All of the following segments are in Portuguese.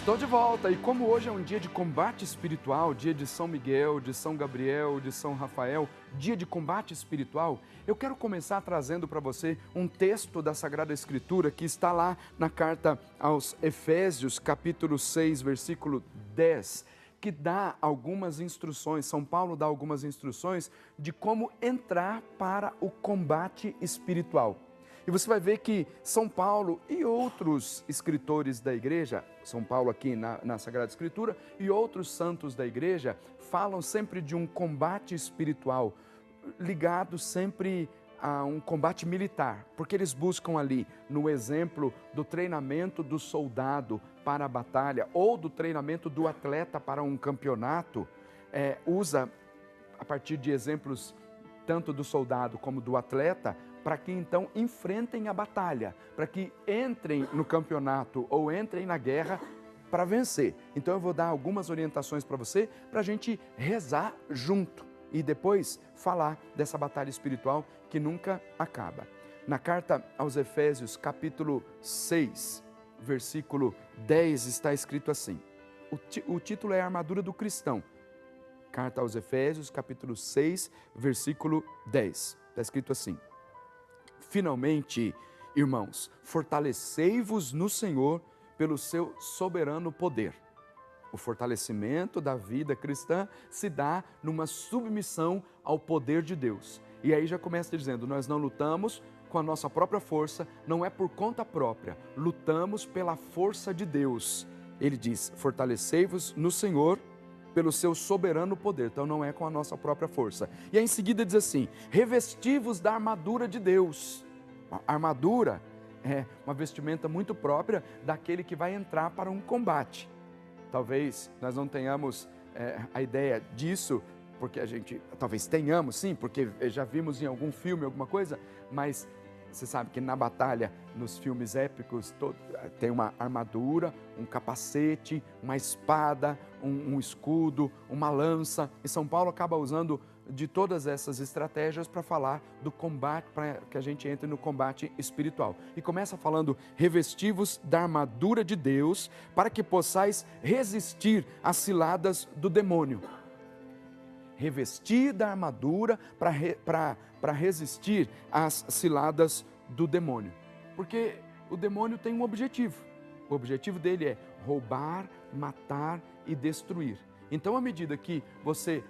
Estou de volta e como hoje é um dia de combate espiritual, dia de São Miguel, de São Gabriel, de São Rafael, dia de combate espiritual, eu quero começar trazendo para você um texto da Sagrada Escritura que está lá na carta aos Efésios, capítulo 6, versículo 10, que dá algumas instruções, São Paulo dá algumas instruções de como entrar para o combate espiritual. E você vai ver que São Paulo e outros escritores da igreja, São Paulo aqui na Sagrada Escritura, e outros santos da igreja, falam sempre de um combate espiritual, ligado sempre a um combate militar, porque eles buscam ali, no exemplo do treinamento do soldado para a batalha, ou do treinamento do atleta para um campeonato, usa, a partir de exemplos tanto do soldado como do atleta, para que então enfrentem a batalha, para que entrem no campeonato ou entrem na guerra para vencer. Então eu vou dar algumas orientações para você, para a gente rezar junto e depois falar dessa batalha espiritual que nunca acaba. Na carta aos Efésios, capítulo 6, versículo 10, está escrito assim, o título é a armadura do cristão. Carta aos Efésios, capítulo 6, versículo 10, está escrito assim: finalmente, irmãos, fortalecei-vos no Senhor pelo seu soberano poder. O fortalecimento da vida cristã se dá numa submissão ao poder de Deus. E aí já começa dizendo, nós não lutamos com a nossa própria força, não é por conta própria, lutamos pela força de Deus. Ele diz, fortalecei-vos no Senhor pelo seu soberano poder, então não é com a nossa própria força. E aí em seguida diz assim, revesti-vos da armadura de Deus. A armadura é uma vestimenta muito própria daquele que vai entrar para um combate. Talvez nós não tenhamos a ideia disso, porque a gente, talvez tenhamos sim, porque já vimos em algum filme, alguma coisa, mas você sabe que na batalha, nos filmes épicos, tem uma armadura, um capacete, uma espada, um escudo, uma lança. E São Paulo acaba usando de todas essas estratégias para falar do combate, para que a gente entre no combate espiritual. E começa falando, revesti-vos da armadura de Deus, para que possais resistir às ciladas do demônio. Revestir da armadura para resistir às ciladas do demônio. Porque o demônio tem um objetivo. O objetivo dele é roubar, matar e destruir. Então, à medida que você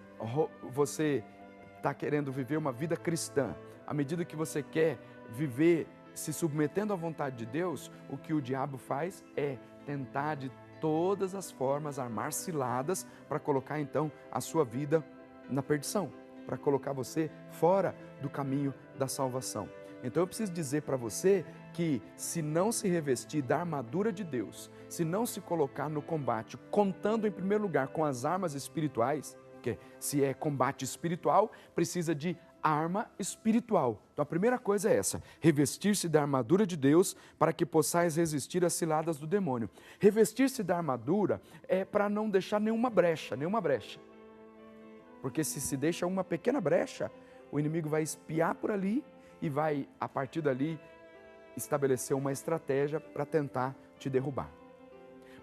está querendo viver uma vida cristã, à medida que você quer viver se submetendo à vontade de Deus, o que o diabo faz é tentar de todas as formas armar ciladas para colocar então a sua vida na perdição, para colocar você fora do caminho da salvação. Então eu preciso dizer para você que se não se revestir da armadura de Deus, se não se colocar no combate, contando em primeiro lugar com as armas espirituais, porque se é combate espiritual, precisa de arma espiritual. Então a primeira coisa é essa, revestir-se da armadura de Deus para que possais resistir às ciladas do demônio. Revestir-se da armadura é para não deixar nenhuma brecha. Porque se deixa uma pequena brecha, o inimigo vai espiar por ali e vai, a partir dali, estabelecer uma estratégia para tentar te derrubar.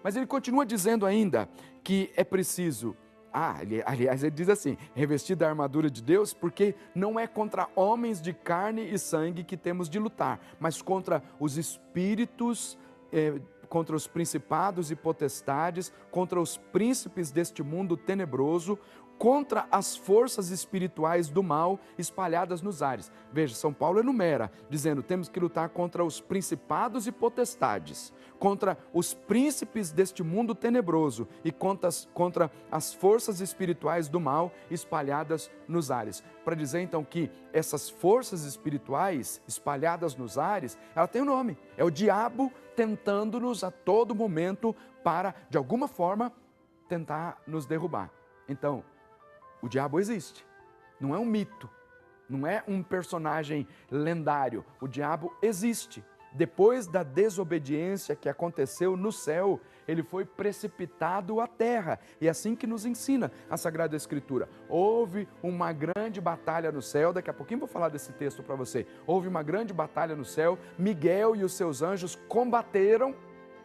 Mas ele continua dizendo ainda que é preciso, aliás, ele diz assim, revestir da armadura de Deus, porque não é contra homens de carne e sangue que temos de lutar, mas contra os espíritos, contra os principados e potestades, contra os príncipes deste mundo tenebroso, contra as forças espirituais do mal espalhadas nos ares. Veja, São Paulo enumera, dizendo, temos que lutar contra os principados e potestades, contra os príncipes deste mundo tenebroso e contra as forças espirituais do mal espalhadas nos ares. Para dizer então que essas forças espirituais espalhadas nos ares, ela tem um nome, é o diabo tentando-nos a todo momento para, de alguma forma, tentar nos derrubar. Então, o diabo existe, não é um mito, não é um personagem lendário, o diabo existe. Depois da desobediência que aconteceu no céu, ele foi precipitado à terra. E é assim que nos ensina a Sagrada Escritura. Houve uma grande batalha no céu, daqui a pouquinho vou falar desse texto para você. Houve uma grande batalha no céu, Miguel e os seus anjos combateram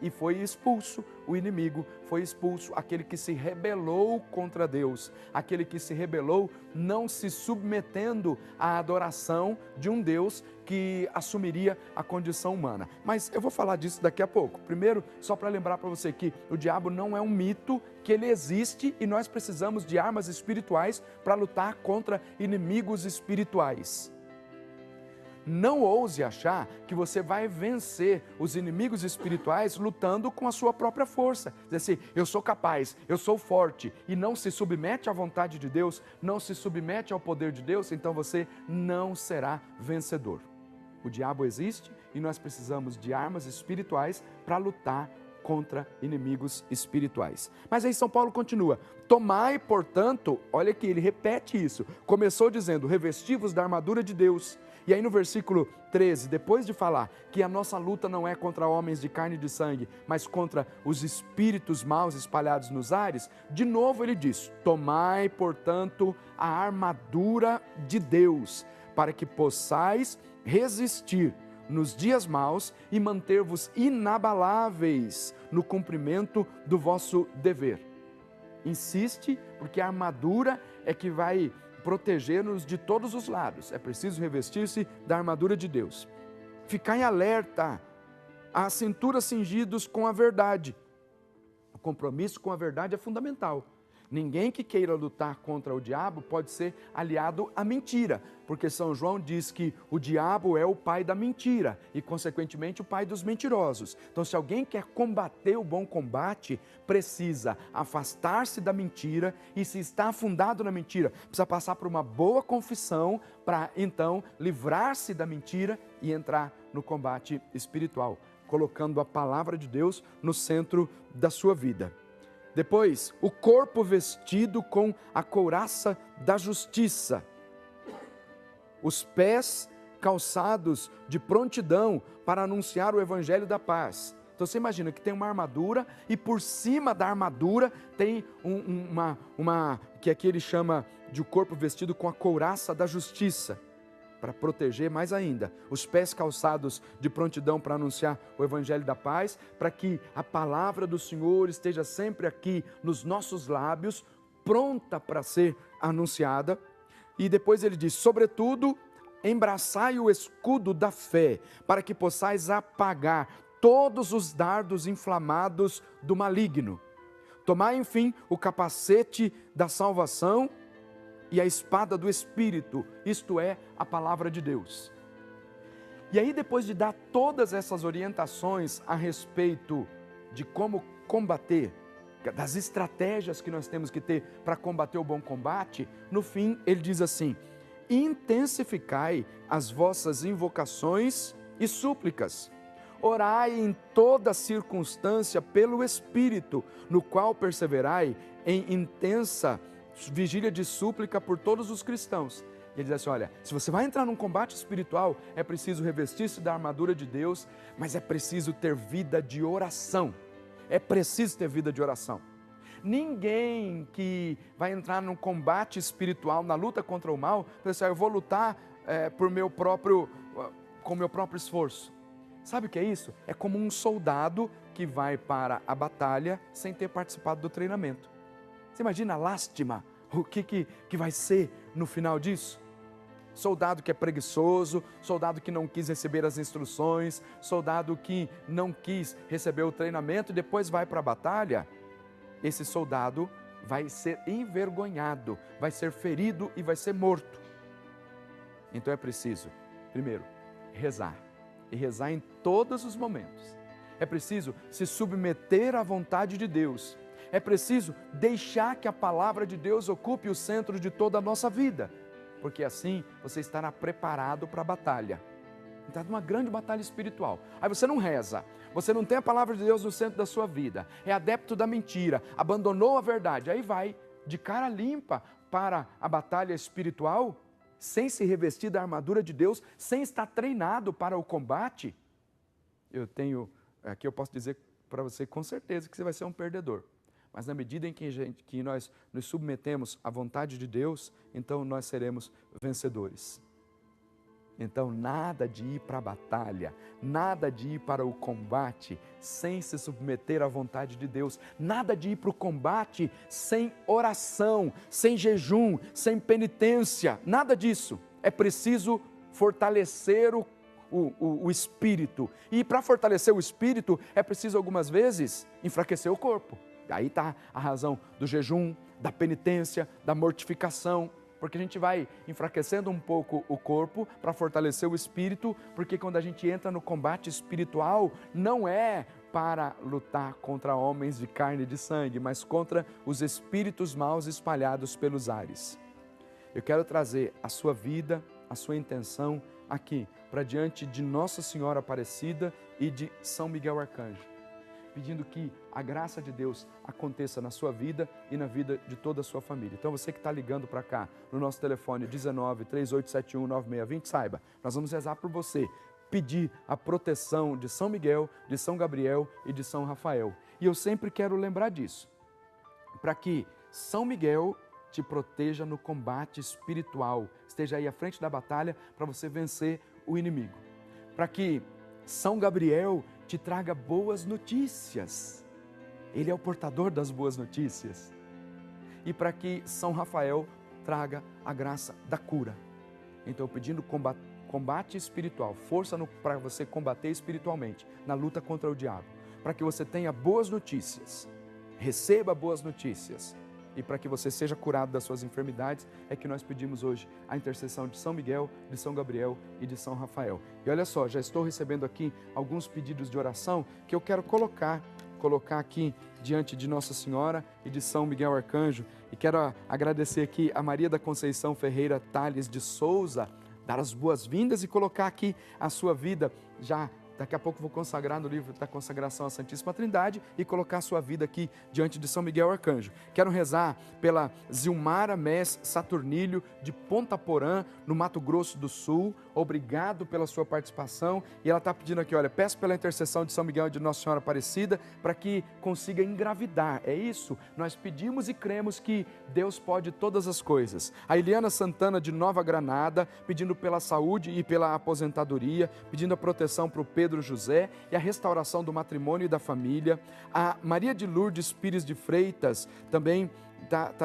e foi expulso o inimigo, foi expulso aquele que se rebelou contra Deus, aquele que se rebelou não se submetendo à adoração de um Deus que assumiria a condição humana. Mas eu vou falar disso daqui a pouco. Primeiro, só para lembrar para você que o diabo não é um mito, que ele existe e nós precisamos de armas espirituais para lutar contra inimigos espirituais. Não ouse achar que você vai vencer os inimigos espirituais lutando com a sua própria força. Dizer assim, eu sou capaz, eu sou forte, e não se submete à vontade de Deus, não se submete ao poder de Deus, então você não será vencedor. O diabo existe e nós precisamos de armas espirituais para lutar contra inimigos espirituais. Mas aí São Paulo continua, tomai, portanto, olha aqui, ele repete isso, começou dizendo, revesti-vos da armadura de Deus. E aí no versículo 13, depois de falar que a nossa luta não é contra homens de carne e de sangue, mas contra os espíritos maus espalhados nos ares, de novo ele diz, tomai, portanto, a armadura de Deus, para que possais resistir nos dias maus e manter-vos inabaláveis no cumprimento do vosso dever. Insiste, porque a armadura é que vai proteger-nos de todos os lados. É preciso revestir-se da armadura de Deus. Ficar em alerta, a cintura cingidos com a verdade. O compromisso com a verdade é fundamental. Ninguém que queira lutar contra o diabo pode ser aliado à mentira, porque São João diz que o diabo é o pai da mentira e, consequentemente, o pai dos mentirosos. Então, se alguém quer combater o bom combate, precisa afastar-se da mentira e, se está afundado na mentira, precisa passar por uma boa confissão para, então, livrar-se da mentira e entrar no combate espiritual, colocando a palavra de Deus no centro da sua vida. Depois, o corpo vestido com a couraça da justiça. Os pés calçados de prontidão para anunciar o evangelho da paz. Então você imagina que tem uma armadura e por cima da armadura tem que aqui ele chama de o corpo vestido com a couraça da justiça. Para proteger mais ainda, os pés calçados de prontidão para anunciar o evangelho da paz, para que a palavra do Senhor esteja sempre aqui nos nossos lábios, pronta para ser anunciada. E depois ele diz, sobretudo, embraçai o escudo da fé, para que possais apagar todos os dardos inflamados do maligno. Tomai, enfim, o capacete da salvação e a espada do Espírito, isto é, a palavra de Deus. E aí, depois de dar todas essas orientações a respeito de como combater, das estratégias que nós temos que ter para combater o bom combate, no fim ele diz assim, intensificai as vossas invocações e súplicas, orai em toda circunstância pelo Espírito, no qual perseverai em intensa vigília de súplica por todos os cristãos. E ele diz assim, olha, se você vai entrar num combate espiritual, é preciso revestir-se da armadura de Deus, mas é preciso ter vida de oração. É preciso ter vida de oração. Ninguém que vai entrar num combate espiritual, na luta contra o mal, pensa, eu vou lutar com meu próprio esforço. Sabe o que é isso? É como um soldado que vai para a batalha sem ter participado do treinamento. Você imagina a lástima, o que vai ser no final disso? Soldado que é preguiçoso, soldado que não quis receber as instruções, soldado que não quis receber o treinamento e depois vai para a batalha. Esse soldado vai ser envergonhado, vai ser ferido e vai ser morto. Então é preciso, primeiro, rezar. E rezar em todos os momentos. É preciso se submeter à vontade de Deus. É preciso deixar que a palavra de Deus ocupe o centro de toda a nossa vida, porque assim você estará preparado para a batalha. Está numa grande batalha espiritual. Aí você não reza, você não tem a palavra de Deus no centro da sua vida, é adepto da mentira, abandonou a verdade, aí vai de cara limpa para a batalha espiritual, sem se revestir da armadura de Deus, sem estar treinado para o combate. Aqui eu posso dizer para você com certeza que você vai ser um perdedor. Mas na medida em que nós nos submetemos à vontade de Deus, então nós seremos vencedores. Então, nada de ir para a batalha, nada de ir para o combate sem se submeter à vontade de Deus, nada de ir para o combate sem oração, sem jejum, sem penitência, nada disso. É preciso fortalecer o espírito. E para fortalecer o espírito, é preciso algumas vezes enfraquecer o corpo. Aí está a razão do jejum, da penitência, da mortificação. Porque a gente vai enfraquecendo um pouco o corpo para fortalecer o espírito, porque quando a gente entra no combate espiritual, não é para lutar contra homens de carne e de sangue, mas contra os espíritos maus espalhados pelos ares. Eu quero trazer a sua vida, a sua intenção aqui, para diante de Nossa Senhora Aparecida e de São Miguel Arcanjo, pedindo que a graça de Deus aconteça na sua vida e na vida de toda a sua família. Então você que está ligando para cá, no nosso telefone 19 3871 9620, saiba, nós vamos rezar por você, pedir a proteção de São Miguel, de São Gabriel e de São Rafael. E eu sempre quero lembrar disso, para que São Miguel te proteja no combate espiritual, esteja aí à frente da batalha para você vencer o inimigo. Para que São Gabriel te traga boas notícias. Ele é o portador das boas notícias. E para que São Rafael traga a graça da cura. Então, pedindo combate espiritual, força para você combater espiritualmente na luta contra o diabo. Para que você tenha boas notícias, receba boas notícias. E para que você seja curado das suas enfermidades, é que nós pedimos hoje a intercessão de São Miguel, de São Gabriel e de São Rafael. E olha só, já estou recebendo aqui alguns pedidos de oração que eu quero colocar aqui diante de Nossa Senhora e de São Miguel Arcanjo. E quero agradecer aqui a Maria da Conceição Ferreira Tales de Souza, dar as boas-vindas e colocar aqui a sua vida já. Daqui a pouco vou consagrar no livro da consagração à Santíssima Trindade e colocar a sua vida aqui diante de São Miguel Arcanjo. Quero rezar pela Zilmara Mess Saturnilho, de Ponta Porã, no Mato Grosso do Sul. Obrigado pela sua participação. E ela está pedindo aqui, olha, peço pela intercessão de São Miguel e de Nossa Senhora Aparecida para que consiga engravidar. É isso? Nós pedimos e cremos que Deus pode todas as coisas. A Eliana Santana, de Nova Granada, pedindo pela saúde e pela aposentadoria, pedindo a proteção para o Pedro José e a restauração do matrimônio e da família. A Maria de Lourdes Pires de Freitas também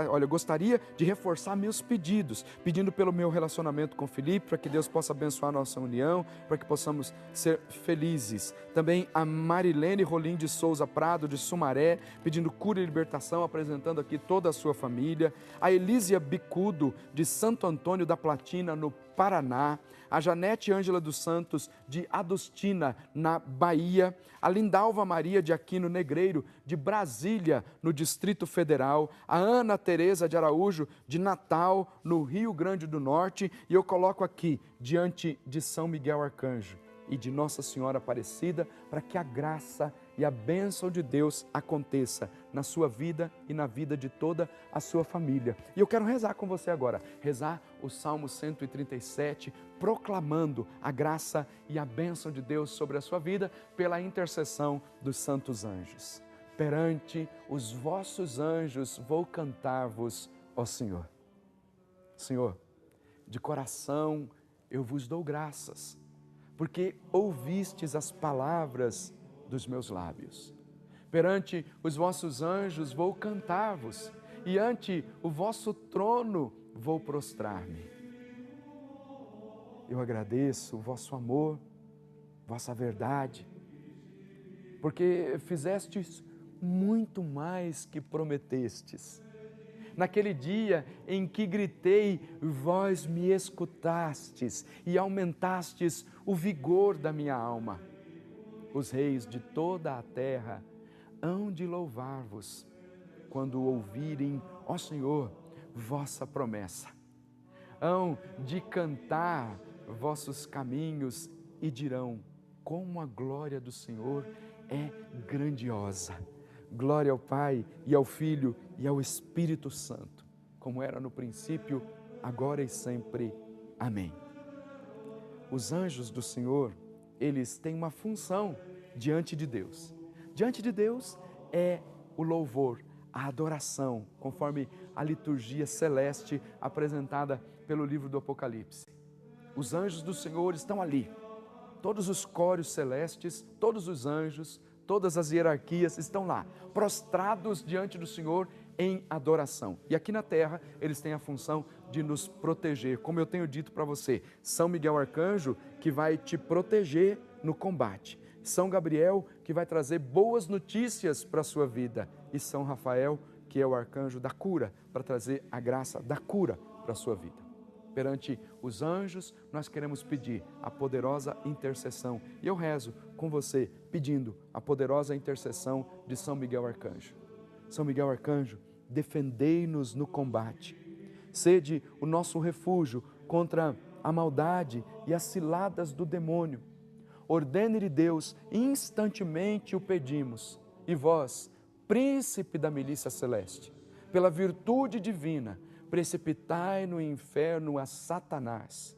olha, gostaria de reforçar meus pedidos, pedindo pelo meu relacionamento com Felipe, para que Deus possa abençoar a nossa união, para que possamos ser felizes. Também a Marilene Rolim de Souza Prado, de Sumaré, pedindo cura e libertação, apresentando aqui toda a sua família. A Elísia Bicudo, de Santo Antônio da Platina, no Paraná. A Janete Ângela dos Santos, de Adustina, na Bahia. A Lindalva Maria de Aquino Negreiro, de Brasília, no Distrito Federal. A Ana Tereza de Araújo, de Natal, no Rio Grande do Norte. E eu coloco aqui, diante de São Miguel Arcanjo e de Nossa Senhora Aparecida, para que a graça e a bênção de Deus aconteça na sua vida e na vida de toda a sua família. E eu quero rezar com você agora, rezar o Salmo 137, proclamando a graça e a bênção de Deus sobre a sua vida pela intercessão dos santos anjos. Perante os vossos anjos vou cantar-vos, ó Senhor. Senhor, de coração eu vos dou graças, porque ouvistes as palavras dos meus lábios. Perante os vossos anjos vou cantar-vos, e ante o vosso trono vou prostrar-me. Eu agradeço o vosso amor, vossa verdade, porque fizestes muito mais que prometestes. Naquele dia em que gritei, vós me escutastes e aumentastes o vigor da minha alma. Os reis de toda a terra hão de louvar-vos quando ouvirem, ó Senhor, vossa promessa. Hão de cantar vossos caminhos e dirão, como a glória do Senhor é grandiosa. Glória ao Pai e ao Filho e ao Espírito Santo, como era no princípio, agora e sempre. Amém. Os anjos do Senhor, eles têm uma função diante de Deus. Diante de Deus é o louvor, a adoração, conforme a liturgia celeste apresentada pelo livro do Apocalipse. Os anjos do Senhor estão ali. Todos os córios celestes, todos os anjos, todas as hierarquias estão lá, prostrados diante do Senhor em adoração. E aqui na terra, eles têm a função de nos proteger. Como eu tenho dito para você, São Miguel Arcanjo, que vai te proteger no combate. São Gabriel, que vai trazer boas notícias para a sua vida. E São Rafael, que é o arcanjo da cura, para trazer a graça da cura para a sua vida. Perante os anjos, nós queremos pedir a poderosa intercessão. E eu rezo com você, pedindo a poderosa intercessão de São Miguel Arcanjo. São Miguel Arcanjo, defendei-nos no combate. Sede o nosso refúgio contra a maldade e as ciladas do demônio. Ordene-lhe Deus, instantemente o pedimos. E vós, príncipe da milícia celeste, pela virtude divina, precipitai no inferno a Satanás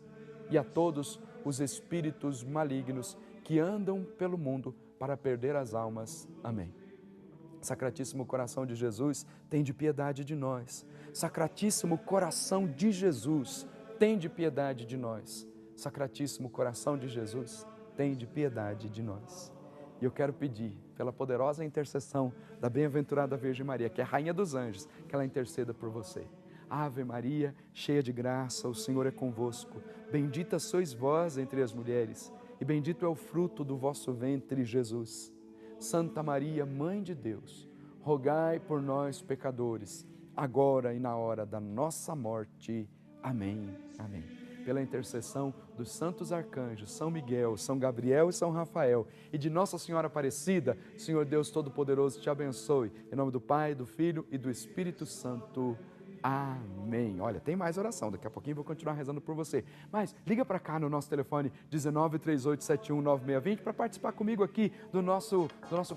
e a todos os espíritos malignos que andam pelo mundo para perder as almas. Amém. Sacratíssimo coração de Jesus, tende piedade de nós. Sacratíssimo coração de Jesus, tende piedade de nós. Sacratíssimo coração de Jesus, tende piedade de nós. E eu quero pedir, pela poderosa intercessão da bem-aventurada Virgem Maria, que é a Rainha dos Anjos, que ela interceda por você. Ave Maria, cheia de graça, o Senhor é convosco. Bendita sois vós entre as mulheres, e bendito é o fruto do vosso ventre, Jesus. Santa Maria, Mãe de Deus, rogai por nós, pecadores, agora e na hora da nossa morte. Amém. Amém. Pela intercessão dos santos arcanjos, São Miguel, São Gabriel e São Rafael, e de Nossa Senhora Aparecida, Senhor Deus Todo-Poderoso te abençoe. Em nome do Pai, do Filho e do Espírito Santo. Amém. Olha, tem mais oração, daqui a pouquinho eu vou continuar rezando por você. Mas liga para cá no nosso telefone 1938719620 para participar comigo aqui do nosso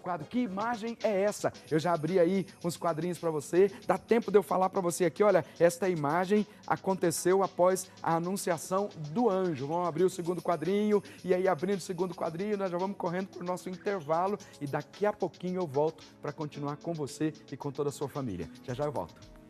quadro. Que imagem é essa? Eu já abri aí uns quadrinhos para você. Dá tempo de eu falar para você aqui, olha, esta imagem aconteceu após a anunciação do anjo. Vamos abrir o segundo quadrinho e aí abrindo o segundo quadrinho nós já vamos correndo para o nosso intervalo e daqui a pouquinho eu volto para continuar com você e com toda a sua família. Já já eu volto.